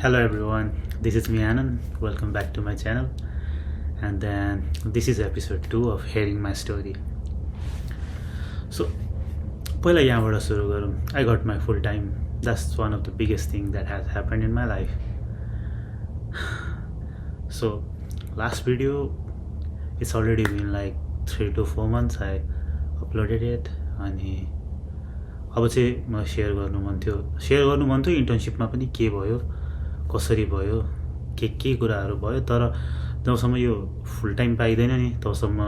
Hello everyone, this is me Anand. Welcome back to my channel. And then this is episode 2 of Hearing My Story. So, पहिला यहाँबाट सुरु गरौँ. I got my full time. That's one of the biggest thing that has happened in my life. So, last video, it's already been like 3 to 4 months I uploaded it. अनि अब चाहिँ म share गर्नु मन थियो इन्टर्नसिपमा पनि के भयो कसरी भयो के कुराहरू भयो तर जबसम्म यो फुल टाइम पाइदैन नि तबसम्म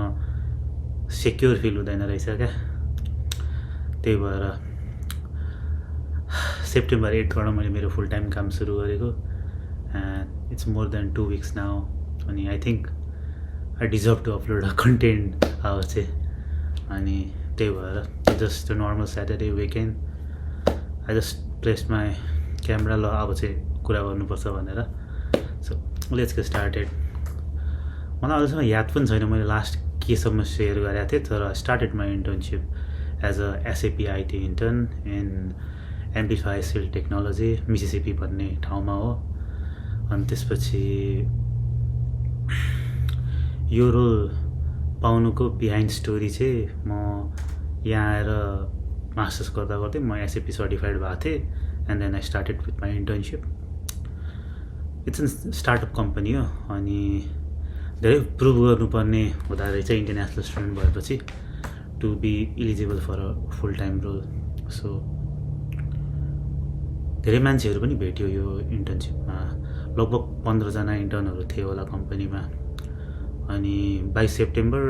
सेक्योर फिल हुँदैन रहेछ क्या. त्यही भएर सेप्टेम्बर 8बाट मैले मेरो फुल टाइम काम सुरु गरेको and it's more than 2 weeks now. अनि I think I deserve to upload a content अब चाहिँ. अनि त्यही भएर just normal Saturday weekend I just place my camera ल अब चाहिँ कुरा गर्नुपर्छ भनेर. So let's get started. मलाई अझसम्म याद पनि छैन मैले लास्ट केसम्म सेयर गरेको थिएँ तर I started my internship as a SAP IT intern in Amplify Cell Technology Mississippi भन्ने ठाउँमा हो. अनि त्यसपछि यो रोल पाउनुको बिहाइन्ड स्टोरी चाहिँ म यहाँ आएर मास्टर्स गर्दा गर्दै म एसएपी सर्टिफाइड भएको थिएँ and then I started with my internship. It's an startup company हो अनि धेरै प्रुभ गर्नुपर्ने हुँदो रहेछ इन्टरनेसनल स्टुडेन्ट भएपछि to be eligible for a full time role. So धेरै मान्छेहरू पनि भेट्यो यो इन्टर्नसिपमा. लगभग 15जना इन्टर्नहरू थियो होला कम्पनीमा. अनि 22 सेप्टेम्बर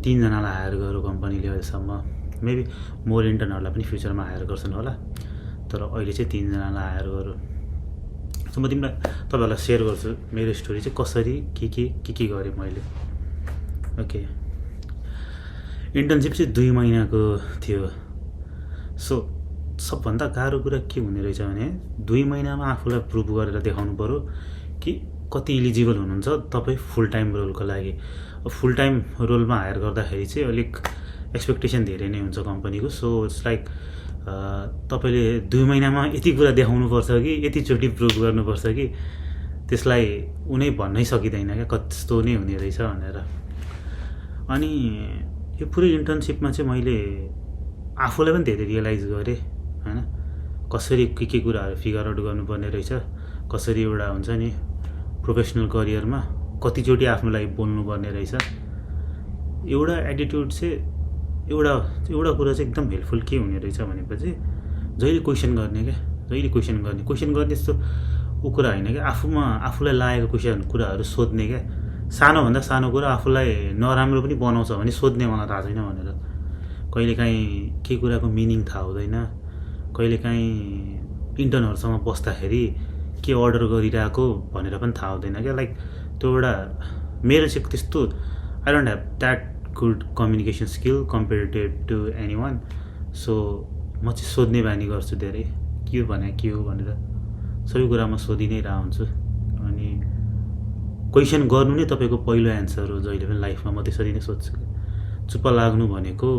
3जनालाई हायर गर्यो कम्पनीले अहिलेसम्म. मेबी मोर इन्टर्नहरूलाई पनि फ्युचरमा हायर गर्छन् होला तर अहिले चाहिँ 3जनालाई हायर गर्यो. सो म तपाईँहरूलाई सेयर गर्छु मेरो स्टोरी चाहिँ कसरी के गरेँ मैले. ओके, इन्टर्नसिप चाहिँ 2 महिनाको थियो. सो सबभन्दा गाह्रो कुरा के हुने रहेछ भने 2 महिनामा आफूलाई प्रुभ गरेर देखाउनु पऱ्यो कि कति इलिजिबल हुनुहुन्छ तपाईँ फुल टाइम रोलको लागि. फुल टाइम रोलमा हायर गर्दाखेरि चाहिँ अलिक एक्सपेक्टेसन धेरै नै हुन्छ कम्पनीको. सो इट्स लाइक तपाईँले 2 महिनामा यति कुरा देखाउनुपर्छ कि यतिचोटि प्रुभ गर्नुपर्छ कि त्यसलाई उनी भन्नै सकिँदैन क्या कस्तो नै हुने रहेछ भनेर. अनि यो पुरै इन्टर्नसिपमा चाहिँ मैले आफूलाई पनि धेरै रियलाइज गरेँ होइन कसरी के कुराहरू फिगर आउट गर्नुपर्ने रहेछ. कसरी एउटा हुन्छ नि प्रोफेसनल करियरमा कतिचोटि आफ्नो लागि बोल्नुपर्ने रहेछ. एउटा एटिट्युड चाहिँ एउटा कुरा चाहिँ एकदम हेल्पफुल के हुने रहेछ भनेपछि जहिले क्वेसन गर्ने क्या. जहिले क्वेसन गर्ने जस्तो ऊ कुरा होइन क्या. आफूलाई लागेको कुराहरू सोध्ने क्या. सानोभन्दा सानो कुरा आफूलाई नराम्रो पनि बनाउँछ भने सोध्ने मलाई थाहा छैन भनेर. कहिलेकाहीँ के कुराको मिनिङ थाहा हुँदैन. कहिलेकाहीँ इन्टर्नहरूसँग बस्दाखेरि के अर्डर गरिरहेको भनेर पनि थाहा हुँदैन क्या. लाइक त्यो एउटा मेरो चाहिँ त्यस्तो I don't have that good communication skill comparative to any one. So म चाहिँ सोध्ने बानी गर्छु धेरै के हो भनेर सबै कुरा म सोधि नै रह हुन्छु. अनि क्वेसन गर्नु नै तपाईँको पहिलो एन्सर हो जहिले पनि लाइफमा. म त्यसरी नै सोध्छु. चुप्प लाग्नु भनेको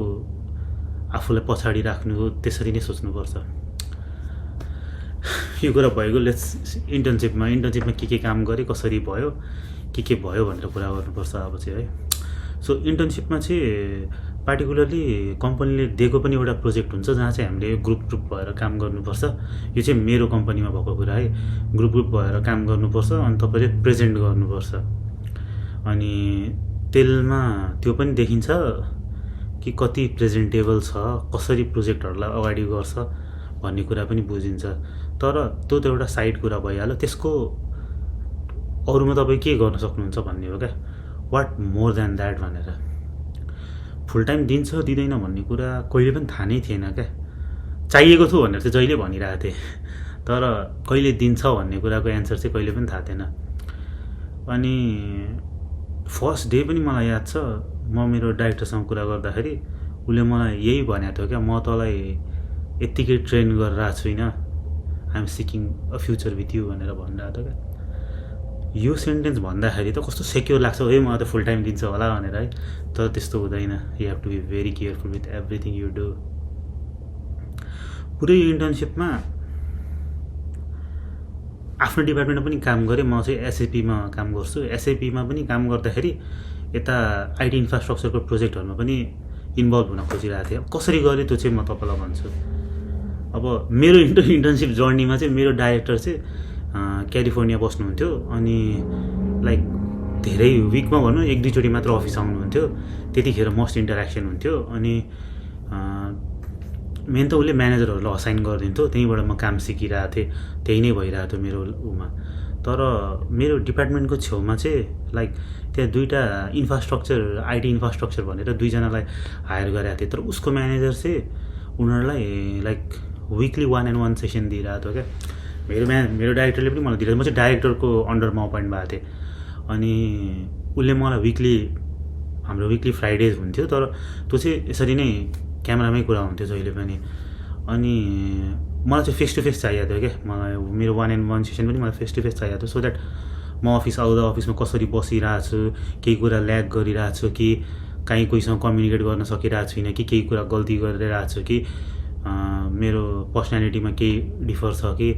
आफूलाई पछाडि राख्नु हो त्यसरी नै सोच्नुपर्छ. यो कुरा भएको लेट्स इन्टर्नसिपमा के काम गरेँ कसरी भयो के भयो भनेर कुरा गर्नुपर्छ अब चाहिँ है. सो इन्टर्नसिपमा चाहिँ पार्टिकुलरली कम्पनीले दिएको पनि एउटा प्रोजेक्ट हुन्छ जहाँ चाहिँ हामीले ग्रुप भएर काम गर्नुपर्छ. यो चाहिँ मेरो कम्पनीमा भएको कुरा है. ग्रुप भएर काम गर्नुपर्छ अनि तपाईँले प्रेजेन्ट गर्नुपर्छ. अनि त्यसमा त्यो पनि देखिन्छ कि कति प्रेजेन्टेबल छ कसरी प्रोजेक्टहरूलाई अगाडि गर्छ भन्ने कुरा पनि बुझिन्छ. तर त्यो त एउटा साइड कुरा भइहाल्यो. त्यसको अरूमा तपाईँ के गर्न सक्नुहुन्छ भन्ने हो क्या. वाट मोर देन द्याट भनेर. फुल टाइम दिन्छ दिँदैन भन्ने कुरा कहिले पनि थाहा नै थिएन क्या. चाहिएको थियो भनेर चाहिँ जहिले भनिरहेको थिएँ तर कहिले दिन्छ भन्ने कुराको एन्सर चाहिँ कहिले पनि थाहा थिएन. अनि फर्स्ट डे पनि मलाई याद छ म मेरो डाइरेक्टरसँग कुरा गर्दाखेरि उसले मलाई यही भनेको थियो क्या. म तँलाई यत्तिकै ट्रेन गरिरहेको छुइनँ. I am seeking a future with you भनेर भनिरहेको थियो क्या. यो सेन्टेन्स भन्दाखेरि त कस्तो सेक्योर लाग्छ है मलाई त फुल टाइम दिन्छ होला भनेर है. तर त्यस्तो हुँदैन. You have to be very careful with everything you do. पुरै इन्टर्नसिपमा आफ्नो डिपार्टमेन्टमा पनि काम गरेँ। म चाहिँ एसएपीमा काम गर्छु। एसएपीमा पनि काम गर्दाखेरि यता आइटी इन्फ्रास्ट्रक्चरको प्रोजेक्टहरूमा पनि इन्भल्भ हुन खोजिरहेको थिएँ। कसरी गरेँ त्यो चाहिँ म तपाईँलाई भन्छु। अब मेरो इन्टर्नसिप जर्नीमा चाहिँ मेरो डाइरेक्टर चाहिँ क्यालिफोर्निया बस्नुहुन्थ्यो। अनि लाइक धेरै विकमा भनौँ 1-2 चोटि मात्र अफिस आउनुहुन्थ्यो। त्यतिखेर मस्ट इन्टरेक्सन हुन्थ्यो। अनि मेन त उसले म्यानेजरहरूलाई असाइन गरिदिन्थ्यो। त्यहीँबाट म काम सिकिरहेको थिएँ। त्यही नै भइरहेको थियो मेरो उमा। तर मेरो डिपार्टमेन्टको छेउमा चाहिँ लाइक त्यहाँ 2टा इन्फ्रास्ट्रक्चर आइटी इन्फ्रास्ट्रक्चर भनेर 2जनालाई हायर गरेको थिएँ। तर उसको म्यानेजर चाहिँ उनीहरूलाई लाइक विकली 1-on-1 सेसन दिइरहेको थियो क्या। मेरो डाइरेक्टरले पनि मलाई दिइरहेको। म चाहिँ डाइरेक्टरको अन्डरमा अपोइन्ट भएको थिएँ। अनि उसले मलाई हाम्रो विकली फ्राइडेज हुन्थ्यो। तर त्यो चाहिँ यसरी नै क्यामेरामै कुरा हुन्थ्यो जहिले पनि। अनि मलाई चाहिँ फेस टु फेस चाहिएको थियो क्या। मलाई मेरो 1-on-1 सेसन पनि मलाई फेस टु फेस चाहिएको थियो। सो द्याट म अफिस आउँदा अफिसमा कसरी बसिरहेको छु, केही कुरा ल्याग गरिरहेको छु कि काहीँ कोहीसँग कम्युनिकेट गर्न सकिरहेको छुइनँ कि केही कुरा गल्ती गरिरहेको छु कि मेरो पर्सनालिटीमा केही डिफर छ कि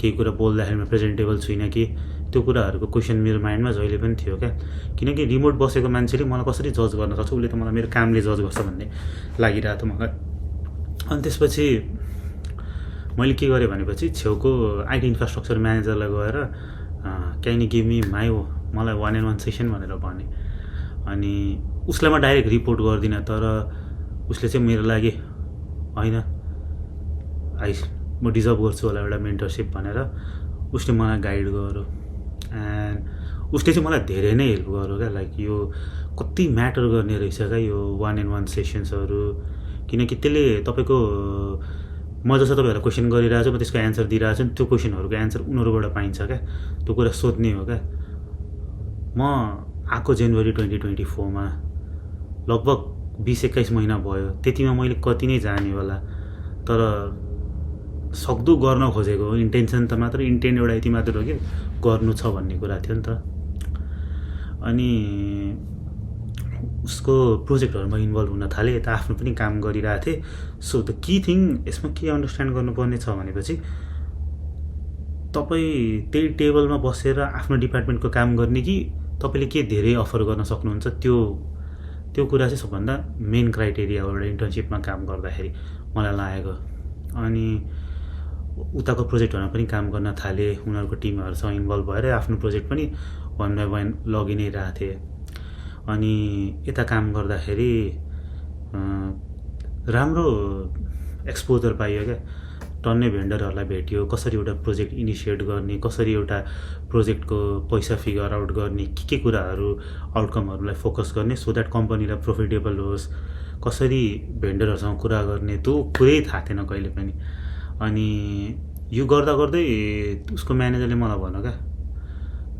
केही कुरा बोल्दाखेरिमा प्रेजेन्टेबल छुइनँ कि त्यो कुराहरूको क्वेसन मेरो माइन्डमा जहिले पनि थियो क्या। किनकि रिमोट बसेको मान्छेले मलाई कसरी जज गर्न सक्छ, उसले त मलाई मेरो कामले जज गर्छ भन्ने लागिरहेको थियो मलाई। अनि त्यसपछि मैले के गरेँ भनेपछि छेउको आइटी इन्फ्रास्ट्रक्चर म्यानेजरलाई गएर क्यान यु गिभ मी मलाई 1-on-1 सेसन भनेर भने। अनि उसलाई म डाइरेक्ट रिपोर्ट गर्दिनँ। तर उसले चाहिँ मेरो लागि होइन म डिजर्भ गर्छु होला एउटा मेन्टरसिप भनेर उसले मलाई गाइड गर्यो। एन्ड उसले चाहिँ मलाई धेरै नै हेल्प गर्यो क्या। लाइक यो कति म्याटर गर्ने रहेछ क्या यो 1-on-1 सेसन्सहरू। किनकि त्यसले तपाईँको म जस्तो तपाईँहरूलाई क्वेसन गरिरहेको छु, म त्यसको एन्सर दिइरहेको छु, त्यो क्वेसनहरूको एन्सर उनीहरूबाट पाइन्छ क्या। त्यो कुरा सोध्ने हो क्या। म आएको जनवरी 2024मा लगभग 20-21 महिना भयो। त्यतिमा मैले कति नै जाने होला। तर सक्दो गर्न खोजेको हो। इन्टेन्सन त मात्र इन्टेन्ट एउटा यति मात्र हो कि गर्नु छ भन्ने कुरा थियो नि त। अनि उसको प्रोजेक्टहरूमा इन्भल्भ हुन थालेँ। यता आफ्नो पनि काम गरिरहेको थिएँ। सो द की थिङ यसमा के अन्डरस्ट्यान्ड गर्नुपर्ने छ भनेपछि तपाईँ त्यही टेबलमा बसेर आफ्नो डिपार्टमेन्टको काम गर्ने कि तपाईँले के धेरै अफर गर्न सक्नुहुन्छ, त्यो कुरा चाहिँ सबभन्दा मेन क्राइटेरिया हो एउटा इन्टर्नसिपमा काम गर्दाखेरि मलाई लागेको। अनि उताको प्रोजेक्टहरूमा पनि काम गर्न थालेँ। उनीहरूको टिमहरूसँग इन्भल्भ भएर आफ्नो प्रोजेक्ट पनि 1/1 लगि नै रहेको थिएँ। अनि यता काम गर्दाखेरि राम्रो एक्सपोजर पाइयो क्या। टन्नै भेन्डरहरूलाई भेट्यो, कसरी एउटा प्रोजेक्ट इनिसिएट गर्ने, कसरी एउटा प्रोजेक्टको पैसा फिगर आउट गर्ने, के कुराहरू आउटकमहरूलाई फोकस गर्ने सो द्याट कम्पनीलाई प्रोफिटेबल होस्, कसरी भेन्डरहरूसँग कुरा गर्ने, त्यो कुरै थाहा थिएन कहिले पनि। अनि यो गर्दा गर्दै उसको म्यानेजरले मलाई भन्यो क्या,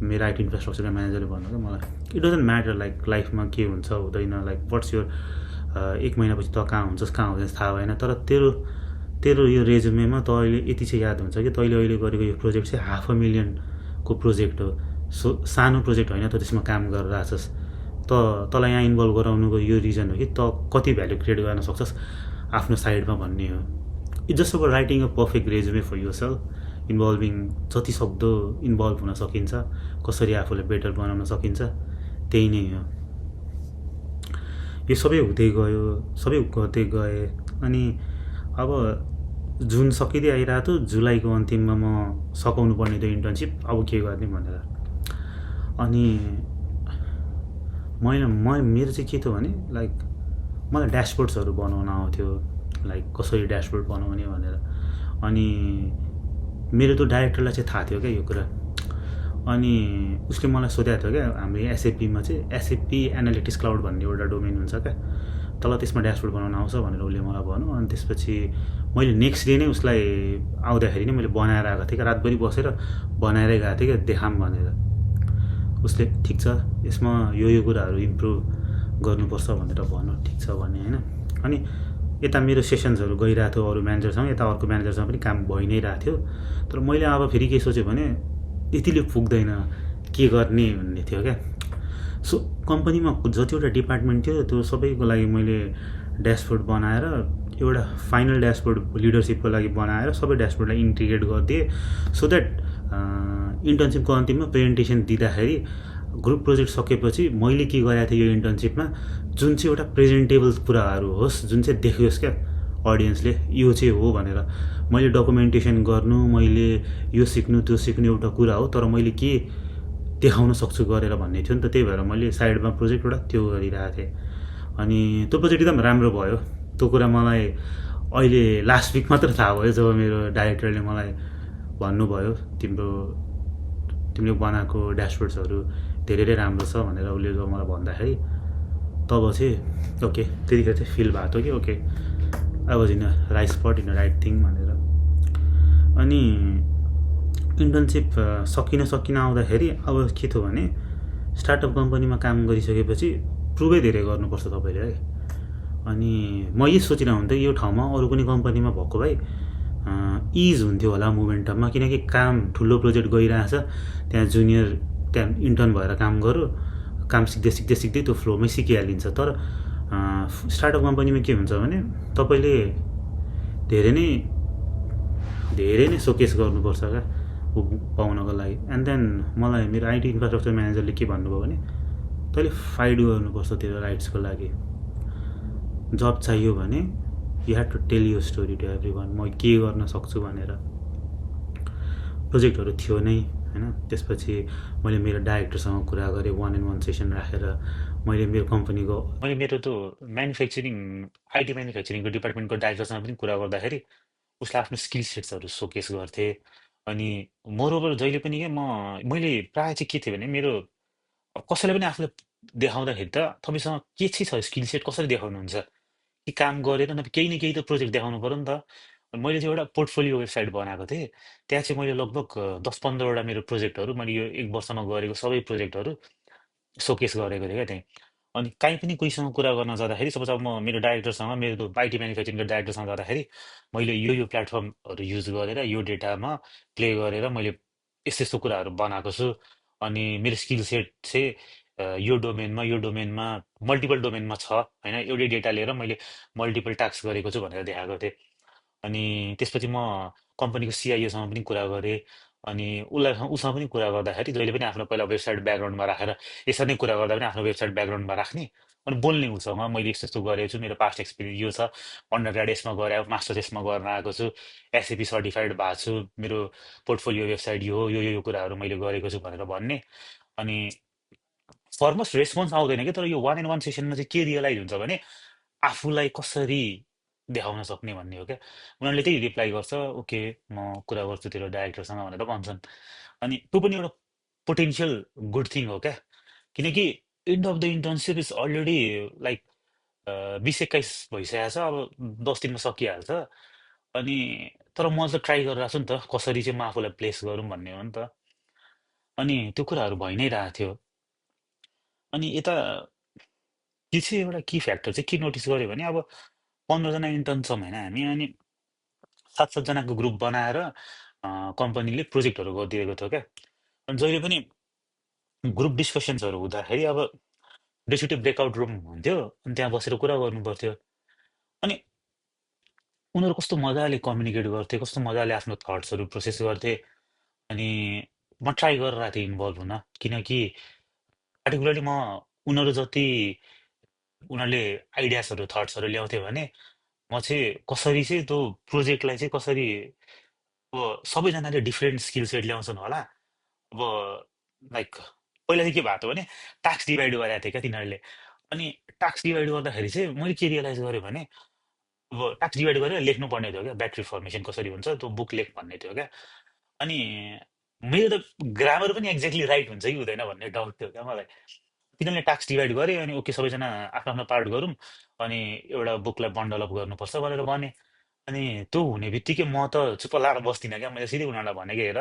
मेरो आइटी इन्फ्रास्ट्रक्चरको म्यानेजरले भन्यो क्या मलाई, इट डजन्ट म्याटर लाइक लाइफमा के हुन्छ हुँदैन, लाइक व्हाट्स योर 1 महिनापछि त कहाँ हुन्छस् कहाँ हुँदैछ थाहा भएन, तर तेरो यो रेजुमेमा त अहिले यति चाहिँ याद हुन्छ कि तैँले अहिले गरेको यो प्रोजेक्ट चाहिँ 500,000 को प्रोजेक्ट हो। सो सानो प्रोजेक्ट होइन त त्यसमा काम गरिरहेछस्। तँलाई यहाँ इन्भल्भ गराउनुको यो रिजन हो कि त कति भ्यालु क्रिएट गर्न सक्छस् आफ्नो साइडमा भन्ने हो। It's just about writing a perfect resume for yourself, involving जति सक्दो इन्भल्भ हुन सकिन्छ, कसरी आफूलाई बेटर बनाउन सकिन्छ, त्यही नै हो। यो सबै हुँदै गयो, सबै गर्दै गएँ। अनि अब जुन सकिँदै आइरहेको थियो, जुलाईको अन्तिममा म सकाउनु पर्ने थियो इन्टर्नसिप, अब के गर्ने भनेर। अनि मेरो चाहिँ के थियो भने लाइक मलाई ड्यासबोर्ड्सहरू बनाउन आउँथ्यो, लाइक कसरी ड्यासबोर्ड बनाउने भनेर। अनि मेरो त्यो डाइरेक्टरलाई चाहिँ थाहा थियो क्या यो कुरा। अनि उसले मलाई सोधेको थियो क्या, हाम्रो एसएपीमा चाहिँ एसएपी एनालिटिक्स क्लाउड भन्ने एउटा डोमेन हुन्छ क्या, तल त्यसमा ड्यासबोर्ड बनाउन आउँछ भनेर उसले मलाई भन्यो। अनि त्यसपछि मैले नेक्स्ट डे नै उसलाई आउँदाखेरि नै मैले बनाएर आएको थिएँ क्या, रातभरि बसेर बनाएरै गएको थिएँ क्या, देखाम भनेर। उसले ठिक छ यसमा यो कुराहरू इम्प्रुभ गर्नुपर्छ भनेर भन्यो। ठिक छ भने होइन। अनि यता मेरो सेसन्सहरू गइरहेको थियो अरू म्यानेजरसँग, यता अर्को म्यानेजरसँग पनि काम भइ नै रहेको थियो। तर मैले अब फेरि के सोचेँ भने यतिले पुग्दैन, के गर्ने भन्ने थियो क्या। सो कम्पनीमा जतिवटा डिपार्टमेन्ट थियो त्यो सबैको लागि मैले ड्यासबोर्ड बनाएर एउटा फाइनल ड्यासबोर्ड लिडरसिपको लागि बनाएर सबै ड्यासबोर्डलाई इन्टिग्रेट गरिदिएँ सो द्याट इन्टर्नसिपको अन्तिममा प्रेजेन्टेसन दिँदाखेरि ग्रुप प्रोजेक्ट सकेपछि मैले के गरेको थिएँ यो इन्टर्नसिपमा जुन चाहिँ एउटा प्रेजेन्टेबल कुराहरू होस् जुन चाहिँ देखियोस् क्या अडियन्सले यो चाहिँ हो भनेर मैले डकुमेन्टेसन गर्नु मैले यो सिक्नु त्यो सिक्नु एउटा कुरा हो तर मैले के देखाउन सक्छु गरेर भन्ने थियो नि त त्यही भएर मैले साइडमा प्रोजेक्ट एउटा त्यो गरिरहेको थिएँ अनि त्यो प्रोजेक्ट एकदम राम्रो भयो त्यो कुरा मलाई अहिले लास्ट विक मात्र थाहा भयो जब मेरो डाइरेक्टरले मलाई भन्नुभयो तिमीले बनाएको ड्यासबोर्ड्सहरू धेरै नै राम्रो छ भनेर उसले जब मलाई भन्दाखेरि तब चाहिँ ओके त्यतिखेर चाहिँ फिल भएको थियो कि okay I was in a right spot in a right thing भनेर अनि इन्टर्नसिप सकिन आउँदाखेरि अब के थियो भने स्टार्टअप कम्पनीमा काम गरिसकेपछि प्रुभै धेरै गर्नुपर्छ तपाईँले है अनि म यही सोचिरहेको हुन्थेँ यो ठाउँमा अरू कुनै कम्पनीमा भएको भए इज हुन्थ्यो होला मोमेन्टममा किनकि काम ठुलो प्रोजेक्ट गइरहेछ त्यहाँ जुनियर त्यहाँ इन्टर्न भएर काम गरौँ काम सिक्दै सिक्दै सिक्दै त्यो फ्लोमै सिकिहालिन्छ तर स्टार्टअप कम्पनीमा के हुन्छ भने तपाईँले धेरै नै सोकेस गर्नुपर्छ क्या पाउनको लागि एन्ड देन मलाई मेरो आइटी इन्फ्रास्ट्रक्चर म्यानेजरले के भन्नुभयो भने तैँले फाइट गर्नुपर्छ तेरो राइट्सको लागि जब चाहियो भने यु ह्याभ टु टेल यो स्टोरी टु एभ्री वान म के गर्न सक्छु भनेर प्रोजेक्टहरू थियो नै होइन त्यसपछि मैले मेरो डाइरेक्टरसँग कुरा गरेँ 1-on-1 सेसन राखेर मैले मेरो कम्पनीको मैले मेरो त्यो म्यानुफ्याक्चरिङ आइटी म्यानुफ्याक्चरिङको डिपार्टमेन्टको डाइरेक्टरसँग पनि कुरा गर्दाखेरि उसले आफ्नो स्किल सेट्सहरू सोकेस गर्थेँ अनि मोरओभर जहिले पनि क्या मैले प्रायः चाहिँ के थियो भने मेरो कसैलाई पनि आफूले देखाउँदाखेरि त तपाईँसँग के चाहिँ छ स्किल सेट कसरी देखाउनुहुन्छ कि काम गरेर नभए केही न केही त प्रोजेक्ट देखाउनु पऱ्यो नि त मैले चाहिँ एउटा पोर्टफोलियो वेबसाइट बनाएको थिएँ त्यहाँ चाहिँ मैले लगभग 10-15वटा मेरो प्रोजेक्टहरू मैले यो 1 वर्षमा गरेको सबै प्रोजेक्टहरू सोकेस गरेको थिएँ क्या त्यहीँ अनि काहीँ पनि कोहीसँग कुरा गर्न जाँदाखेरि सपोज अब म मेरो डाइरेक्टरसँग मेरो त्यो आइटी म्यानुफ्याक्चरिङको डाइरेक्टरसँग जाँदाखेरि मैले यो प्लेटफर्महरू युज गरेर यो डेटामा प्ले गरेर मैले यस्तो यस्तो कुराहरू बनाएको छु अनि मेरो स्किल सेट चाहिँ यो डोमेनमा मल्टिपल डोमेनमा छ होइन एउटै डेटा लिएर मैले मल्टिपल टास्क गरेको छु भनेर देखाएको थिएँ अनि त्यसपछि म कम्पनीको सिआइओसँग पनि कुरा गरेँ अनि उसँग पनि कुरा गर्दाखेरि जहिले पनि आफ्नो पहिला वेबसाइट ब्याकग्राउन्डमा राखेर यसरी नै कुरा गर्दा पनि आफ्नो वेबसाइट ब्याकग्राउन्डमा राख्ने अनि बोल्ने उसँग मैले यस्तो यस्तो गरेको छु मेरो पास्ट एक्सपिरियन्स यो छ अन्डर ग्राड यसमा गरेँ मास्टर्स यसमा गर्न आएको छु एसएपी सर्टिफाइड भएको छु मेरो पोर्टफोलियो वेबसाइट यो हो यो कुराहरू मैले गरेको छु भनेर भन्ने अनि फर्मस्ट रेस्पोन्स आउँदैन कि तर यो 1-on-1 सेसनमा चाहिँ के रियलाइज हुन्छ भने आफूलाई कसरी देखाउन सक्ने भन्ने हो क्या उनीहरूले त्यही रिप्लाई गर्छ ओके म कुरा गर्छु तेरो डाइरेक्टरसँग भनेर भन्छन् अनि त्यो पनि एउटा पोटेन्सियल गुड थिङ हो क्या किनकि and of the internship is already like 20-21 भइसकेको छ अब 10 दिनमा सकिहाल्छ अनि तर म त ट्राई गरिरहेको छु नि त कसरी चाहिँ म आफूलाई प्लेस गरौँ भन्ने हो नि त अनि त्यो कुराहरू भइ नै रहेको थियो अनि यता यो चाहिँ एउटा की फ्याक्टर चाहिँ के नोटिस गर्यो भने अब 15जना इन्टर्न छौँ होइन हामी अनि 7-7जनाको ग्रुप बनाएर कम्पनीले प्रोजेक्टहरू गरिदिएको थियो क्या अनि जहिले पनि ग्रुप डिस्कसन्सहरू हुँदाखेरि अब डेसिटिभ ब्रेकआउट रुम हुन्थ्यो अनि त्यहाँ बसेर कुरा गर्नु पर्थ्यो अनि उनीहरू कस्तो मजाले कम्युनिकेट गर्थे कस्तो मजाले आफ्नो थट्सहरू प्रोसेस गर्थे अनि म ट्राई गरिरहेको थिएँ इन्भल्भ हुन किनकि पार्टिकुलरली म उनीहरू जति उनीहरूले आइडियाजहरू थट्सहरू ल्याउँथ्यो भने म चाहिँ कसरी चाहिँ त्यो प्रोजेक्टलाई चाहिँ कसरी अब सबैजनाले डिफ्रेन्ट स्किल सेट ल्याउँछन् होला अब लाइक पहिला चाहिँ के भएको थियो भने टास्क डिभाइड गरेको थियो क्या तिनीहरूले अनि टास्क डिभाइड गर्दाखेरि चाहिँ मैले के रियलाइज गरेँ भने अब टास्क डिभाइड गरेर लेख्नु पर्ने थियो क्या ब्याट्री फर्मेसन कसरी हुन्छ त्यो बुक लेख भन्ने थियो क्या अनि मेरो त ग्रामर पनि एक्ज्याक्टली राइट हुन्छ कि हुँदैन भन्ने डाउट थियो क्या मलाई तिनीहरूले टास्क डिभाइड गरे अनि ओके सबैजना आफ्नो आफ्नो पार्ट गरौँ अनि एउटा बुकलाई बन्डल अप गर्नुपर्छ भनेर भने अनि त्यो हुने बित्तिकै म त चुप्प लाएर बस्दिनँ क्या मैले सिधै उनीहरूलाई भने कि हेर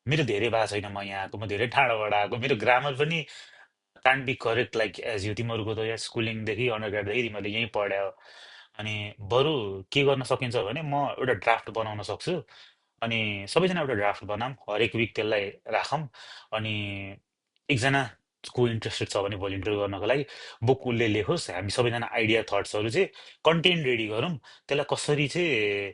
मेरो धेरै भएको छैन म यहाँ आएको म धेरै टाढोबाट आएको मेरो ग्रामर पनि can't be correct like as you तिमीहरूको त यहाँ स्कुलिङदेखि अन्डरग्राडदेखि तिमीहरूले यहीँ पढ्यो अनि बरु के गर्न सकिन्छ भने म एउटा ड्राफ्ट बनाउन सक्छु अनि सबैजना एउटा ड्राफ्ट बनाऊँ हरेक विक त्यसलाई राखौँ अनि एकजना को इन्ट्रेस्टेड छ भने भोलिन्टियर गर्नको लागि बुक उसले लेखोस् हामी सबैजना आइडिया थट्सहरू चाहिँ कन्टेन्ट रेडी गरौँ त्यसलाई कसरी चाहिँ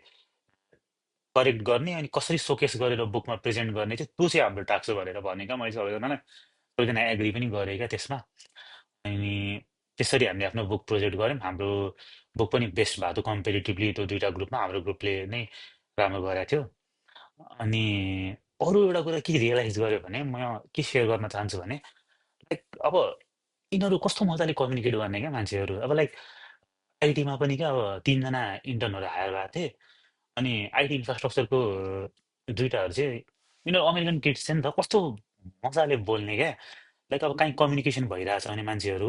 करेक्ट गर्ने अनि कसरी सोकेस गरेर बुकमा प्रेजेन्ट गर्ने चाहिँ त्यो चाहिँ हाम्रो टास्क हो भनेर भने क्या मैले सबैजनालाई। सबैजना एग्री पनि गरेँ क्या त्यसमा। अनि त्यसरी हामीले आफ्नो बुक प्रोजेक्ट गऱ्यौँ। हाम्रो बुक पनि बेस्ट भएको थियो कम्पेरिटिभली त्यो दुइटा ग्रुपमा। हाम्रो ग्रुपले नै राम्रो गरेको थियो। अनि अरू एउटा कुरा के रियलाइज गर्यो भने म के सेयर गर्न चाहन्छु भने लाइक अब यिनीहरू कस्तो मजाले कम्युनिकेट गर्ने क्या मान्छेहरू। अब लाइक आइटीमा पनि क्या अब 3 जना इन्टर्नहरू हायर भएको थिए। अनि आइटी इन्फ्रास्ट्रक्चरको दुइटाहरू चाहिँ यिनीहरू अमेरिकन किड्स थियो नि त, कस्तो मजाले बोल्ने क्या। लाइक अब काहीँ कम्युनिकेसन भइरहेछ भने मान्छेहरू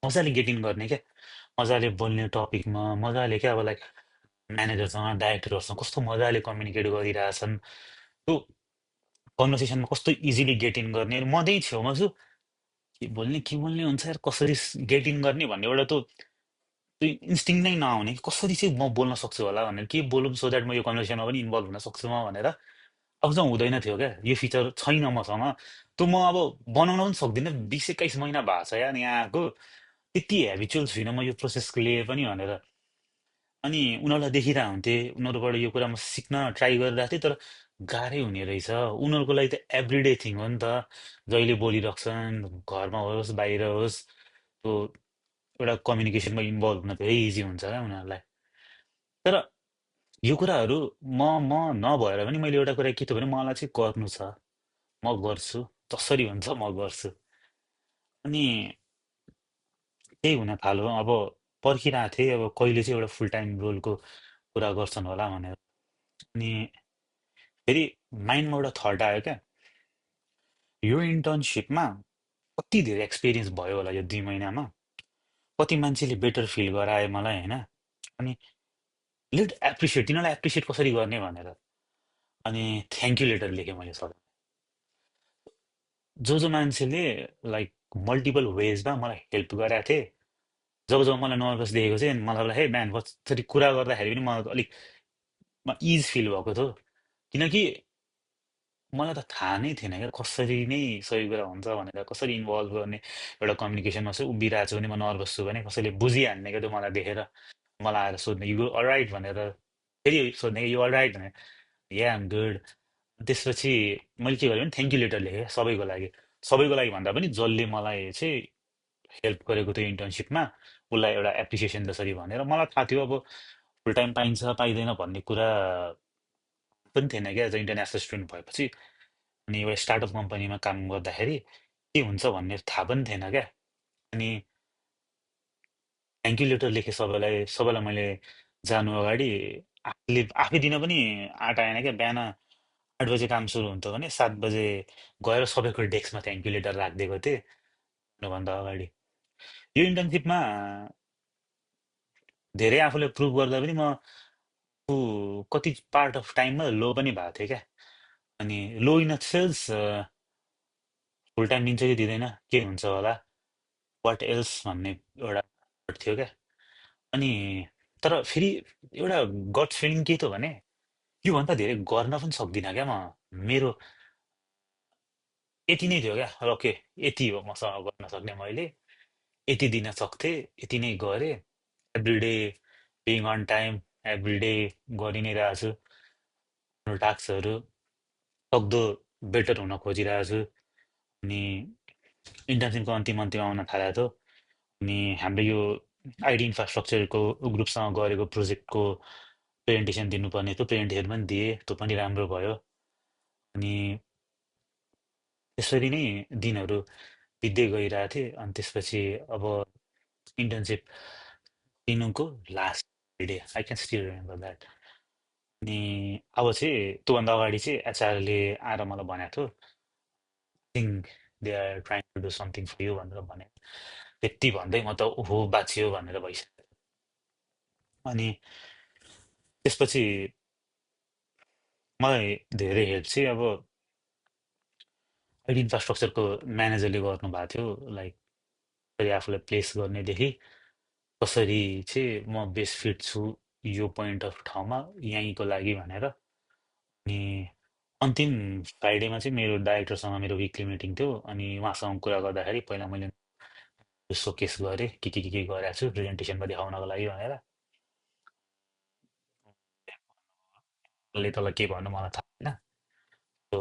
मजाले गेट इन गर्ने क्या। मजाले बोल्ने टपिकमा मजाले क्या अब लाइक म्यानेजरसँग डाइरेक्टरहरूसँग कस्तो मजाले कम्युनिकेट गरिरहेछन्। त्यो कन्भर्सेसनमा कस्तो इजिली गेट इन गर्ने। अनि म त्यही छेउमा छु, के बोल्ने हुन्छ यार, कसरी गेट इन गर्ने भन्ने एउटा त्यो इन्स्टिङ नै नआउने कि कसरी चाहिँ म बोल्न सक्छु होला भनेर, के बोलौँ सो द्याट म यो कन्भर्सेसनमा पनि इन्भल्भ हुन सक्छु म भनेर। अब चाहिँ हुँदैन थियो क्या, यो फिचर छैन मसँग। त्यो म अब बनाउन पनि सक्दिनँ। 20-21 महिना भएको छ यार यहाँ आएको, त्यति हेबिचुअल छुइनँ म यो प्रोसेसको लिए पनि भनेर। अनि उनीहरूलाई देखिरहेको हुन्थेँ, उनीहरूबाट यो कुरा म सिक्न ट्राई गरिरहेको थिएँ। तर गाह्रै हुने रहेछ उनीहरूको लागि, त एभ्रिडे थिङ हो नि त। जहिले बोलिरहेछन्, घरमा होस् बाहिर होस्, त्यो एउटा कम्युनिकेसनमा इन्भल्भ हुन धेरै इजी हुन्छ क्या उनीहरूलाई। तर यो कुराहरू म नभएर पनि मैले एउटा कुरा के थियो भने मलाई चाहिँ गर्नु छ, म गर्छु, जसरी हुन्छ म गर्छु। अनि त्यही हुन थाल्यो। अब पर्खिरहेको थिएँ अब कहिले चाहिँ एउटा फुल टाइम रोलको कुरा गर्छन् होला भनेर। अनि फेरि माइन्डमा एउटा थट आयो क्या, यो इन्टर्नसिपमा कति धेरै एक्सपिरियन्स भयो होला यो 2 महिनामा, कति मान्छेले बेटर फिल गराए मलाई होइन। अनि लेट एप्रिसिएट, तिनीहरूलाई एप्रिसिएट कसरी गर्ने भनेर। अनि थ्याङ्क यू लेटर लेखेँ मैले सबै। जो मान्छेले लाइक मल्टिपल वेजमा मलाई हेल्प गरेका थिए। जब जब मलाई नर्भस देखेको चाहिँ मलाई हे म्यान कसरी कुरा गर्दाखेरि पनि मलाई अलिक इज फिल भएको थियो। किनकि मलाई त थाहा नै थिएन क्या कसरी नै सही कुरा हुन्छ भनेर, कसरी इन्भल्भ गर्ने। एउटा कम्युनिकेसनमा चाहिँ उभिरहेको छु भने म नर्भस छु भने कसैले बुझिहाल्ने क्या त्यो मलाई देखेर। मलाई आएर सोध्ने यु अलराइट भनेर, फेरि सोध्ने कि यु अलराइट भनेर, या एम गुड। त्यसपछि मैले के गरेँ भने थ्याङ्क यू लेटर लेखेँ सबैको लागि। सबैको लागि भन्दा पनि जसले मलाई चाहिँ हेल्प गरेको थियो इन्टर्नसिपमा, उसलाई एउटा एप्रिसिएसन जसरी भनेर। मलाई थाहा थियो अब फुल टाइम पाइन्छ पाइँदैन भन्ने कुरा पनि थिएन क्या एज अ इन्टरनेसनल स्टुडेन्ट भएपछि। अनि एउटा स्टार्टअप कम्पनीमा काम गर्दाखेरि के हुन्छ भन्ने थाहा पनि थिएन क्या। अनि थ्याङ्क यू लेटर लेखेँ सबैलाई। सबैलाई मैले जानु अगाडि आफै दिन पनि आँट आएन क्या। बिहान 8 बजे काम सुरु हुन्थ्यो भने 7 बजे गएर सबैको डेस्कमा थ्याङ्क यू लेटर राखिदिएको थिएँ त्योभन्दा अगाडि। यो इन्टर्नसिपमा धेरै आफूले प्रुभ गर्दा पनि म कति पार्ट अफ टाइममा लो पनि भएको थिएँ क्या। अनि लो in a sense full time दिन्छ कि दिँदैन के हुन्छ होला, वाट एल्स भन्ने एउटा थट थियो क्या। अनि तर फेरि एउटा गट फिलिङ के थियो भने योभन्दा धेरै गर्न पनि सक्दिनँ क्या म। मेरो यति नै थियो क्या, ओके यति हो मसँग गर्न सक्ने, मैले यति दिन सक्थेँ, यति नै गरेँ। Everyday being on time, everyday गरि नै रहेको छु आफ्नो टास्कहरू। सक्दो बेटर हुन खोजिरहेको छु। अनि इन्टर्नसिपको अन्तिम अन्तिम आउन थालेको थियो। अनि हाम्रो यो आइडी इन्फ्रास्ट्रक्चरको ग्रुपसँग गरेको प्रोजेक्टको प्रेजेन्टेसन दिनुपर्ने थियो, प्रेजेन्टेसन पनि दिएँ, त्यो पनि राम्रो भयो। अनि त्यसरी नै दिनहरू बित्दै गइरहेको थिए। अनि त्यसपछि अब इन्टर्नसिप दिनुको last day, I can still remember that. अनि अब चाहिँ त्योभन्दा अगाडि चाहिँ एचआरले आएर मलाई भनेको थियो, think they are trying to do something for you भनेर भने। त्यति भन्दै म त ओहो बाँचियो भनेर भइसक्यो। अनि त्यसपछि मलाई धेरै हेल्प चाहिँ अब आइडी इन्फ्रास्ट्रक्चरको म्यानेजरले गर्नुभएको थियो। लाइक कसरी आफूलाई प्लेस गर्नेदेखि कसरी चाहिँ म बेस्ट फिट छु यो पोइन्ट अफ ठाउँमा यहीँको लागि भनेर। अनि अन्तिम फ्राइडेमा चाहिँ मेरो डाइरेक्टरसँग मेरो विकली मिटिङ थियो। अनि उहाँसँग कुरा गर्दाखेरि पहिला मैले सोकेस गरेँ के गरेको छु प्रेजेन्टेसनमा देखाउनको लागि भनेर। कसले तँलाई के भन्नु मलाई थाहा छैन, सो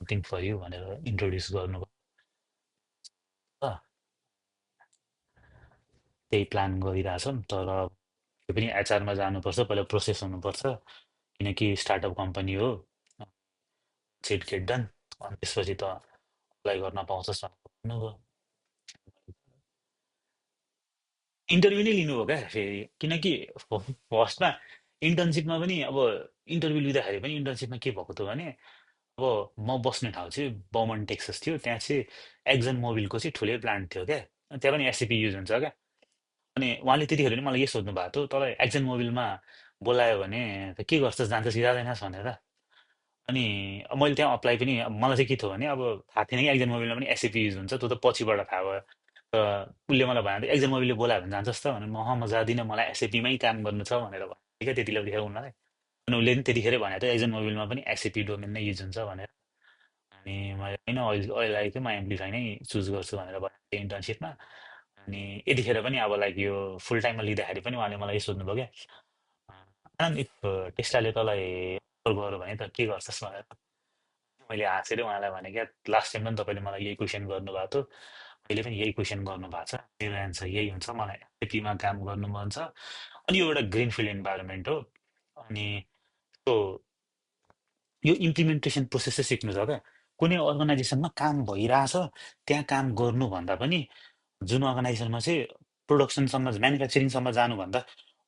समथिङ फर यु भनेर इन्ट्रोड्युस गर्नुभयो त त्यही प्लान गरिरहेछौँ। तर त्यो पनि एचआरमा जानुपर्छ, पहिला प्रोसेस हुनुपर्छ, किनकि स्टार्टअप कम्पनी हो, सेट गेट डन, अनि त्यसपछि त अप्लाई गर्न पाउँछस् भनेर भन्नुभयो। इन्टरभ्यू नै लिनुभयो क्या फेरि, किनकि फर्स्टमा इन्टर्नसिपमा पनि अब इन्टरभ्यू लिँदाखेरि पनि इन्टर्नसिपमा के भएको थियो भने अब म बस्ने ठाउँ चाहिँ बमन टेक्सस थियो, त्यहाँ चाहिँ एक्जन मोबिलको चाहिँ ठुलै प्लान्ट थियो क्या, त्यहाँ पनि एससिपी युज हुन्छ क्या। अनि उहाँले त्यतिखेर नि मलाई के सोध्नु भएको थियो, तँलाई एक्जन मोबिलमा बोलायो भने त के गर्छस्, जान्छस् कि जाँदैनस् भनेर। अनि मैले त्यहाँ अप्लाई पनि, अब मलाई चाहिँ के थियो भने अब थाहा थिएन कि एक्जन मोबिलमा पनि एससिपी युज हुन्छ, त्यो त पछिबाट थाहा भयो। र उसले मलाई भन्यो एक्जन मोबिलले बोलायो भने जान्छस् त भने, म जाँदिनँ, मलाई एसएपीमै काम गर्नु छ भनेर भन्यो क्या त्यतिखेर उनीहरूलाई। अनि उसले पनि त्यतिखेरै भनेको थियो एक्जन मोबिलमा पनि एसएपी डोमेन नै युज हुन्छ भनेर। अनि मैले होइन अहिले चाहिँ म एम्प्लिफाई नै चुज गर्छु भनेर भनेको थिएँ इन्टर्नसिपमा। अनि यतिखेर पनि अब लाइक यो फुल टाइममा लिँदाखेरि पनि उहाँले मलाई सोध्नुभयो क्या, आनन्द इफ टेस्लाले तँलाई अफर गर्यो भने त के गर्छस् भनेर। मैले हाँसेर उहाँलाई भने क्या, लास्ट टाइम पनि तपाईँले मलाई यही क्वेसन गर्नुभएको थियो, अहिले पनि यही क्वेसन गर्नु भएको छ, मेरो एन्सर यही हुन्छ, मलाई एपीमा काम गर्नु मन छ। अनि यो एउटा ग्रिनफिल्ड इन्भाइरोमेन्ट हो, अनि त्यो यो इम्प्लिमेन्टेसन प्रोसेस चाहिँ सिक्नु छ क्या। कुनै अर्गनाइजेसनमा काम भइरहेछ, त्यहाँ काम गर्नुभन्दा पनि जुन अर्गनाइजेसनमा चाहिँ प्रोडक्सनसम्म म्यानुफ्याक्चरिङसम्म जानुभन्दा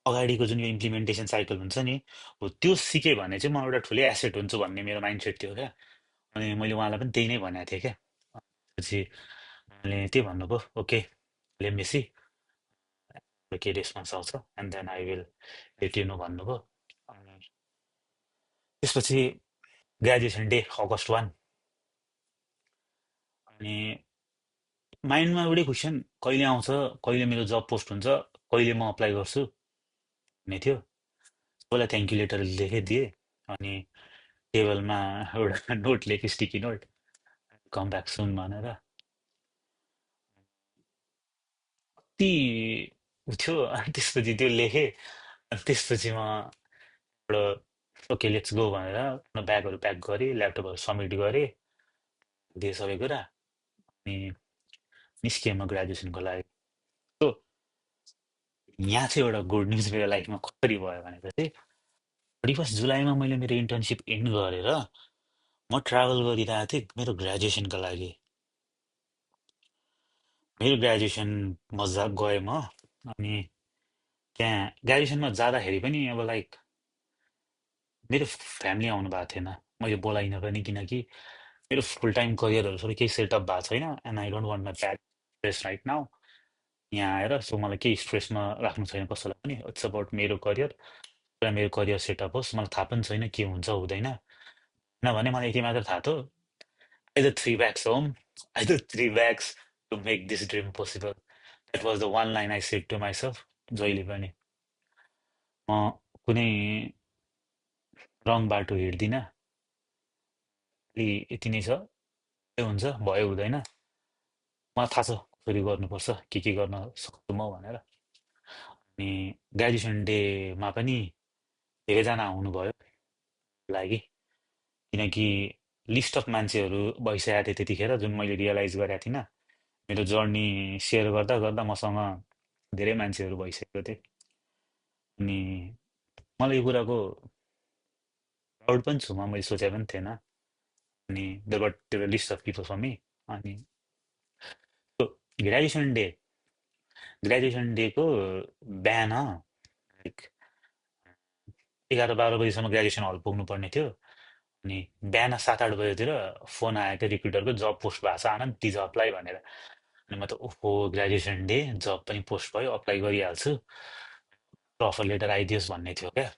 अगाडिको जुन यो इम्प्लिमेन्टेसन साइकल हुन्छ नि, हो त्यो सिकेँ भने चाहिँ म एउटा ठुलै एसेट हुन्छु भन्ने मेरो माइन्डसेट थियो क्या। अनि मैले उहाँलाई पनि त्यही नै भनेको थिएँ क्या। पछि उहाँले त्यही भन्नुभयो, ओके लेमेसी के रेस्पोन्स आउँछ and then I will let you know भन्नुभयो। अनि त्यसपछि ग्रेजुएसन डे अगस्ट 1, अनि माइन्डमा एउटै क्वेसन, कहिले आउँछ, कहिले मेरो जब पोस्ट हुन्छ, कहिले म अप्लाई गर्छु भन्ने थियो। उसलाई थ्याङ्क यू लेटर लेखिदिएँ, अनि टेबलमा एउटा नोट लेखेँ, sticky note, come back soon भनेर। कति उ थियो, अनि त्यसपछि त्यो लेखेँ, अनि त्यसपछि म एउटा ओके लेट्स गो भनेर आफ्नो ब्यागहरू प्याक गरेँ, ल्यापटपहरू सब्मिट गरेँ, दिएँ सबै कुरा, अनि निस्केँ म ग्रेजुएसनको लागि। सो यहाँ चाहिँ एउटा गुड न्युज मेरो लाइफमा कसरी भयो भनेपछि 31 जुलाईमा मैले मेरो इन्टर्नसिप एन्ड गरेर म ट्राभल गरिरहेको थिएँ मेरो ग्रेजुएसनको लागि। मेरो ग्रेजुएसन मजाक गएँ म, अनि त्यहाँ ग्रेजुएसनमा जाँदाखेरि पनि अब लाइक मेरो फ्यामिली आउनु भएको थिएन, मैले बोलाइनँ पनि, किनकि मेरो फुल टाइम करियरहरू सबै केही सेटअप भएको छैन, and I don't want my bad stress right now यहाँ आएर। सो मलाई केही स्ट्रेसमा राख्नु छैन कसैलाई पनि, इट्स अबाउट मेरो करियर, र मेरो करियर सेटअप होस्। मलाई थाहा पनि छैन के हुन्छ हुँदैन, नभने मलाई यति मात्र थाहा थियो, either 3 bags home, either 3 bags to make this dream possible. That was the one line I said to myself, जहिले पनि म कुनै रङ बाटो हिँड्दिनँ, अलि यति नै छ, के हुन्छ भयो हुँदैन, मलाई थाहा छ कसरी गर्नुपर्छ, के गर्न सक्छु म भनेर। अनि ग्रेजुएसन डेमा पनि धेरैजना आउनुभयो लागि, किनकि लिस्ट अफ मान्छेहरू भइसकेको थियो त्यतिखेर, जुन मैले रियलाइज गरेको थिइनँ। मेरो जर्नी सेयर गर्दा गर्दा मसँग धेरै मान्छेहरू भइसकेको थियो, अनि मलाई यो कुराको प्राउड पनि छु म, मैले सोचे पनि थिएन। अनि their list of people for me. अनि ग्रेजुएसन डे, ग्रेजुएसन डेको बिहान लाइक 11-12 बजीसम्म ग्रेजुएसन हल पुग्नुपर्ने थियो। अनि बिहान 7-8 बजीतिर फोन आयो क्या रिक्रुटरको, जब पोस्ट भएको छ आनन्द, प्लिज अप्लाई भनेर। अनि म त ओहो ग्रेजुएसन डे, जब पनि पोस्ट भयो, अप्लाई गरिहाल्छु, अफर लेटर आइदियोस् भन्ने थियो क्या।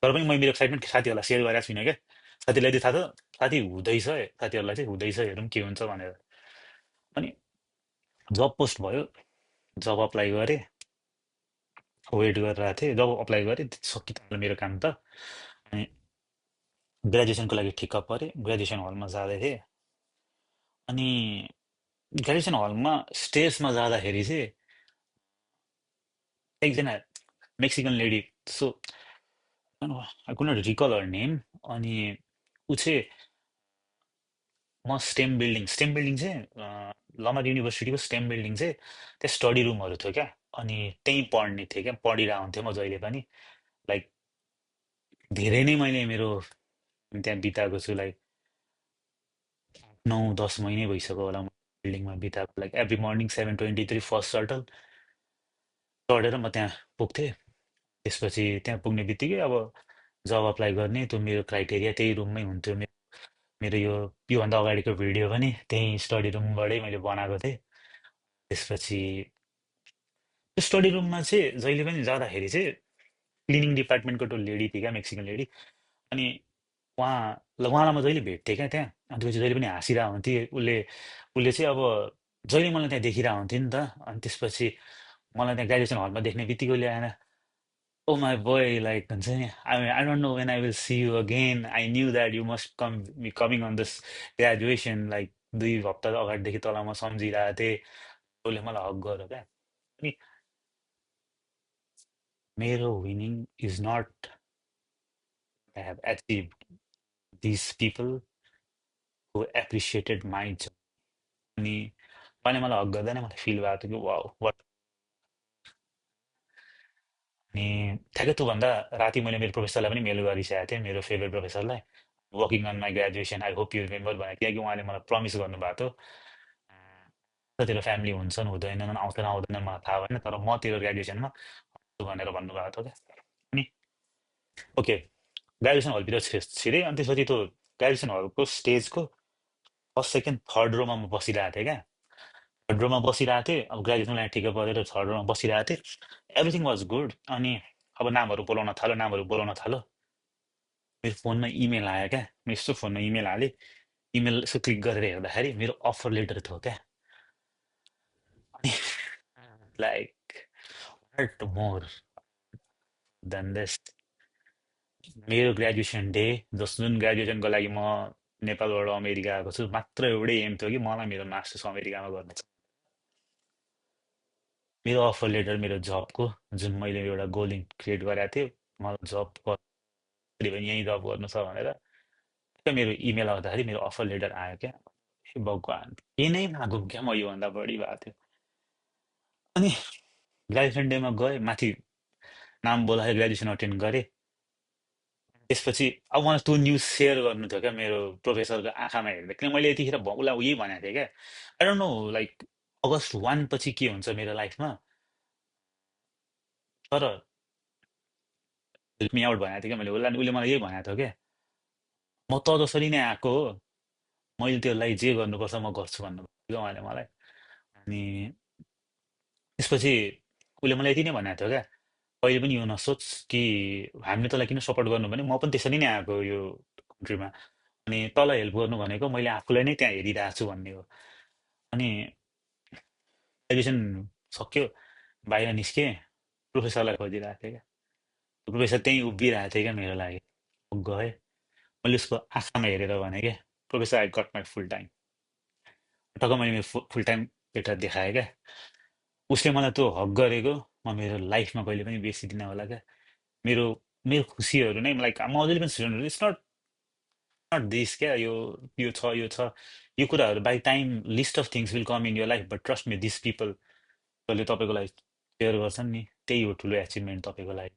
तर पनि मैले मेरो एक्साइटमेन्ट साथीहरूलाई सेयर गरेको छुइनँ क्या। साथीलाई चाहिँ थाहा छ, साथी हुँदैछ, साथीहरूलाई चाहिँ हुँदैछ, हेरौँ के हुन्छ भनेर। अनि जब पोस्ट भयो, जब अप्लाई गरेँ, वेट गरिरहेको थिएँ, जब अप्लाई गरेँ सकिहाल्यो मेरो काम त। अनि ग्रेजुएसनको लागि ठिक्क परेँ, ग्रेजुएसन हलमा जाँदै थिएँ, अनि ग्रेजुएसन हलमा स्टेजमा जाँदाखेरि चाहिँ एकजना Mexican lady, so I could not recall her name. अनि ऊ चाहिँ म स्टेम बिल्डिङ चाहिँ लमर युनिभर्सिटीको स्टेम बिल्डिङ चाहिँ त्यहाँ स्टडी रुमहरू थियो क्या। अनि त्यहीँ पढ्ने थिएँ क्या, पढिरहेको हुन्थेँ म जहिले पनि। लाइक धेरै नै मैले मेरो त्यहाँ बिताएको छु। लाइक 9-10 महिनै भइसक्यो होला म बिल्डिङमा बिताएको। लाइक एभ्री मर्निङ 7:23 फर्स्ट सर्टल चढेर म त्यहाँ पुग्थेँ। त्यसपछि त्यहाँ पुग्ने बित्तिकै अब जब अप्लाई गर्ने त्यो मेरो क्राइटेरिया त्यही रुममै हुन्थ्यो। मेरो योभन्दा अगाडिको भिडियो पनि त्यही स्टडी रुमबाटै मैले बनाएको थिएँ। त्यसपछि त्यो स्टडी रुममा चाहिँ जहिले पनि जाँदाखेरि चाहिँ क्लिनिङ डिपार्टमेन्टको त्यो लेडी थिए क्या, मेक्सिकन लेडी। अनि उहाँलाई म जहिले भेट्थेँ क्या त्यहाँ। अनि त्यसपछि जहिले पनि हाँसिरहेको हुन्थेँ। उसले उसले चाहिँ अब जहिले मलाई त्यहाँ देखिरहेको हुन्थ्यो नि त। अनि त्यसपछि मलाई त्यहाँ ग्रेजुएसन हलमा देख्ने बित्तिकै उसले आएर ओ माई बोय लाइक हुन्छ नि, I don't know when I will see you again, I knew that you must coming on this graduation. Like 2 हप्ता अगाडिदेखि तँलाई म सम्झिरहेको थिएँ। उसले मलाई हक गर्यो क्या। अनि मेरो winning is not I have achieve this people who appreciated my job. अनि उहाँले मलाई हक गर्दा नै मलाई फिल भएको थियो कि वाउ वाट। अनि ठ्याक्कै त्योभन्दा राति मैले मेरो प्रोफेसरलाई पनि मेल गरिसकेको थिएँ, मेरो फेभरेट प्रोफेसरलाई, working on my graduation, I hope you remember भनेर। किनकि उहाँले मलाई प्रमिस गर्नुभएको थियो तेरो फ्यामिली हुन्छन् हुँदैनन्, आउँछन् आउँदैनन् मलाई थाहा भएन, तर म तेरो ग्रेजुएसनमा आउँछु भनेर भन्नुभएको थियो क्या। अनि ओके, ग्रेजुएसन हलतिर छिरेँ। अनि त्यसपछि त्यो ग्रेजुएसन हलको स्टेजको फर्स्ट सेकेन्ड थर्ड रोमा म बसिरहेको थिएँ क्या। थर्ड रोमा बसिरहेको थिएँ। अब ग्रेजुएसन लाइन ठिकै परेर थर्ड रोमा बसिरहेको थिएँ। Everything was good. अनि अब नामहरू बोलाउन थाल्यो। मेरो फोनमा इमेल आयो क्या। म यस्तो फोनमा इमेल हालेँ, इमेल यसो क्लिक गरेर हेर्दाखेरि मेरो अफर लेटर थियो क्या। अनि like what more than this. मेरो ग्रेजुएसन डे, जुन ग्रेजुएसनको लागि म नेपालबाट अमेरिका आएको छु, मात्र एउटै एम थियो कि मलाई मेरो मास्टर्स अमेरिकामा गर्नु छ। मेरो अफर लेटर मेरो जबको, जुन मैले एउटा गोल क्रिएट गरेको थिएँ, मलाई जब भने यहीँ जब गर्नु छ भनेर, त्यो मेरो इमेल आउँदाखेरि मेरो अफर लेटर आयो क्या। हे भगवान्, के नै मागौँ क्या म योभन्दा बढी भएको थियो। अनि ग्रेजुएसन डेमा गएँ, माथि नाम बोलाएर ग्रेजुएसन अटेन्ड गरेँ। त्यसपछि अब मलाई त्यो न्युज सेयर गर्नु थियो क्या मेरो प्रोफेसरको आँखामा हेर्दा। किन मैले यतिखेर उसलाई उही भनेको थिएँ क्या, आई डोन्ट नो लाइक अगस्त 1 पछि के हुन्छ मेरो लाइफमा। तर हेल्प मी आउट भनेको थिएँ क्या मैले उसलाई। उसले मलाई यही भनेको थियो क्या, म त जसरी नै आएको हो, मैले त्यसलाई जे गर्नुपर्छ म गर्छु भन्नुभयो क्या उहाँले मलाई। अनि त्यसपछि उसले मलाई यति नै भनेको थियो क्या, कहिले पनि यो नसोच कि हामीले तँलाई किन सपोर्ट गर्नु भने म पनि त्यसरी नै आएको यो कन्ट्रीमा। अनि तँलाई हेल्प गर्नु भनेको मैले आफूलाई नै त्यहाँ हेरिरहेको छु भन्ने हो। अनि ग्रेजुएसन सक्यो, बाहिर निस्केँ, प्रोफेसरलाई खोजिरहेको थिएँ क्या। प्रोफेसर त्यहीँ उभिरहेको थिएँ क्या मेरो लागि। गएँ, मैले उसको आँखामा हेरेर भने क्या, professor I got my full time. टक्क मैले मेरो फुल टाइम लेटर देखाएँ क्या। उसले मलाई त्यो हक गरेको म मेरो लाइफमा कहिले पनि बिर्सिदिनँ होला क्या। मेरो मेरो खुसीहरू नै लाइक म अझै पनि student, it's not not this क्या, यो छ यो छ, यो कुराहरू by time list of things will come in your life, but trust me this people जसले तपाईँको लागि सेयर गर्छन् नि, त्यही हो ठुलो एचिभमेन्ट तपाईँको लागि।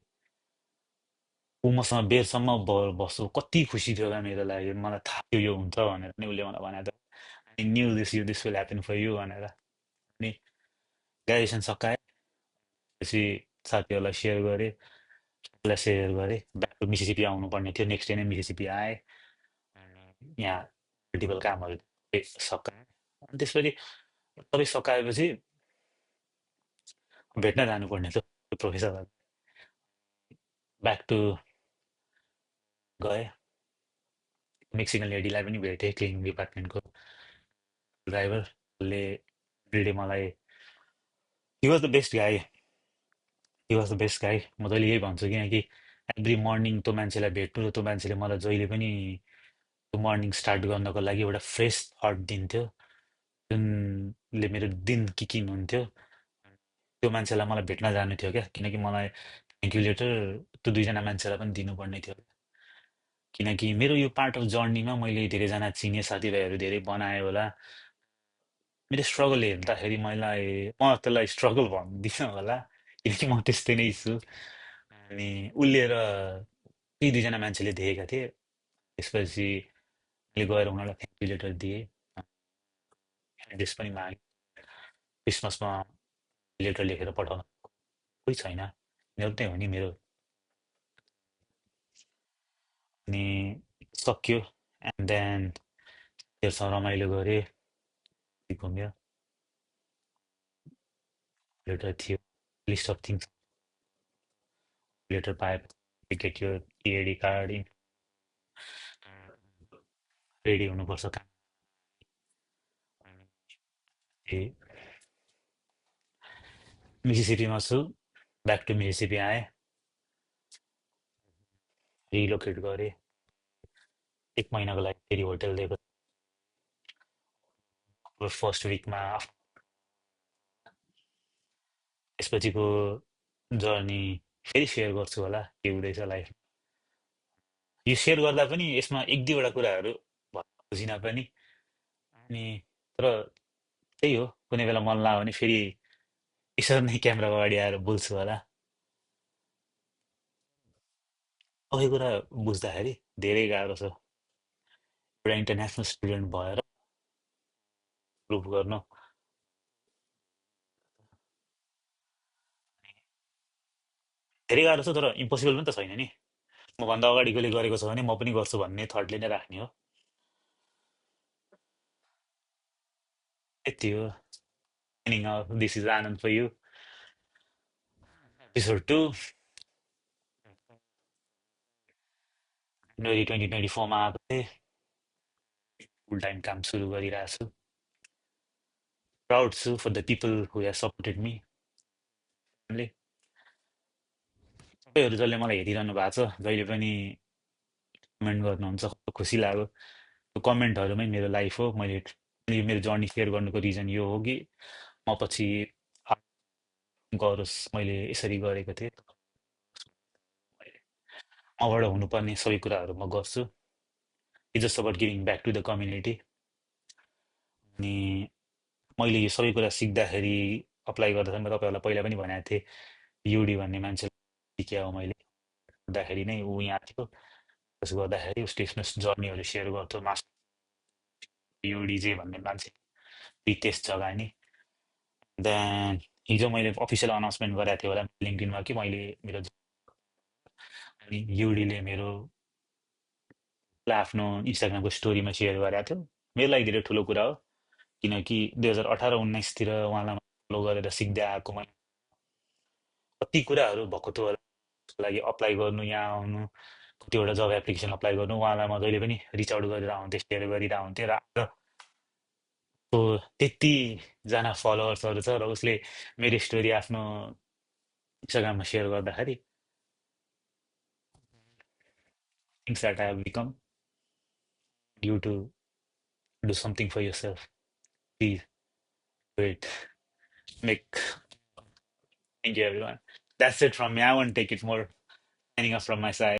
ऊ मसँग बेरसम्म बस्छु, कति खुसी थियो क्या मेरो लागि। मलाई थाहा थियो यो हुन्छ भनेर नि उसले मलाई भनेको थियो, I knew this will happen for you भनेर। अनि ग्रेजुएसन सकाएँ, पछि साथीहरूलाई सेयर गरेँ, सबैलाई सेयर गरेँ। ब्याक टु मिसिसिपी आउनुपर्ने थियो, नेक्स्ट डे नै मिसिसिपी आएँ। अनि यहाँ मल्टिपल कामहरू सकाएँ। अनि त्यसपछि सबै सकाएपछि भेट्न जानुपर्ने थियो प्रोफेसरलाई। ब्याक टु गएँ, मेक्सिकन लेडीलाई पनि भेटेँ, क्लिनिङ डिपार्टमेन्टको ड्राइभरले एभ्रिडे मलाई, हि वाज द बेस्ट गाई, हि वाज द बेस्ट गाई। म जहिले यही भन्छु किनकि एभ्री मर्निङ त्यो मान्छेलाई भेट्नु र त्यो मान्छेले मलाई जहिले पनि त्यो मर्निङ स्टार्ट गर्नको लागि एउटा फ्रेस थट दिन्थ्यो, जुनले मेरो दिन किकिनुहुन्थ्यो। त्यो मान्छेलाई मलाई भेट्न जानु थियो क्या, किनकि मलाई थ्याङ्क यू लेटर त्यो दुईजना मान्छेलाई पनि दिनुपर्ने थियो किनकि मेरो यो पार्ट अफ जर्नीमा मैले धेरैजना चिने साथीभाइहरू धेरै बनाएँ होला मेरो स्ट्रगल हेर्दाखेरि मलाई म त्यसलाई स्ट्रगल भन्दिनँ होला किनकि म त्यस्तै नै छु अनि उसले र ती दुईजना मान्छेले देखेका थिए त्यसपछि मैले गएर उनीहरूलाई थ्याङ्क यू लेटर दिएँ एड्रेस पनि मागेँ क्रिसमसमा लेटर लेखेर पठाउन कोही छैन यिनीहरू नै हो नि मेरो अनि सक्यो एन्ड देन त्योसँग रमाइलो गरेँ घुम्यो लेटर थियो लिस्ट अफ थिङ्स लेटर पाएपछि गेट यो इएडी कार्ड रेडी हुनुपर्छ काम ए मिसिसिपीमा छु ब्याक टु मिसिसिपी आएँ रिलोकेट गरेँ एक महिनाको लागि फेरि होटल दिएको फर्स्ट विकमा त्यसपछिको जर्नी फेरि सेयर गर्छु होला के हुँदैछ लाइफ यो सेयर गर्दा पनि यसमा एक दुईवटा कुराहरू भन्न बुझिनँ पनि अनि तर त्यही हो कुनै बेला मन लाग्यो भने फेरि यसरी नै क्यामेराको अगाडि आएर बोल्छु होला अघि कुरा बुझ्दाखेरि धेरै गाह्रो छ एउटा इन्टरनेसनल स्टुडेन्ट भएर प्रुभ गर्नु धेरै गाह्रो छ तर इम्पोसिबल पनि त छैन नि मभन्दा अगाडिकोले गरेको छ भने म पनि गर्छु भन्ने थटले नै राख्ने हो यति हो this is Anand for you episode 2 जनवरी 2024मा आएको थिएँ फुल टाइम काम सुरु गरिरहेको छु प्राउड छु for the people who have supported me तपाईँहरू जसले मलाई हेरिरहनु भएको छ जहिले पनि कमेन्ट गर्नुहुन्छ कस्तो खुसी लाग्यो त्यो कमेन्टहरूमै मेरो लाइफ हो मैले मेरो जर्नी सेयर गर्नुको रिजन यो हो कि म पछि गरोस् मैले यसरी गरेको थिएँ मबाट हुनुपर्ने सबै कुराहरू म गर्छु it's just about giving back to the community अनि मैले यो सबै कुरा सिक्दाखेरि अप्लाई गर्दाखेरि म तपाईँहरूलाई पहिला पनि भनेको थिएँ युडी भन्ने मान्छे सिकेँ हो मैले गर्दाखेरि नै ऊ यहाँ थियो त्यसो गर्दाखेरि उसले आफ्नो जर्नीहरू सेयर गर्थ्यो मास्टर युडिजे भन्ने मान्छे रितेश जगानी देन हिजो मैले अफिसियल अनाउन्समेन्ट गरेको थिएँ होला लिङ्कडिनमा कि मैले मेरो अनि युडीले मेरो आफ्नो इन्स्टाग्रामको स्टोरीमा सेयर गरेको थियो मेरो लागि धेरै ठुलो कुरा हो किनकि 2018-19तिर उहाँलाई फलो गरेर सिक्दै आएको मैले कति कुराहरू भएको थियो होला त्यसको लागि अप्लाई गर्नु यहाँ आउनु कतिवटा जब एप्लिकेसन अप्लाई गर्नु उहाँलाई म जहिले पनि रिच आउट गरेर आउँथेँ सेयर गरिरह हुन्थेँ र आज त्यतिजना फलोवर्सहरू छ र उसले मेरो स्टोरी आफ्नो इन्स्टाग्राममा सेयर गर्दाखेरि things that I have become you to do something for yourself please wait make thank you every one that's it from me I want take it more signing off from my side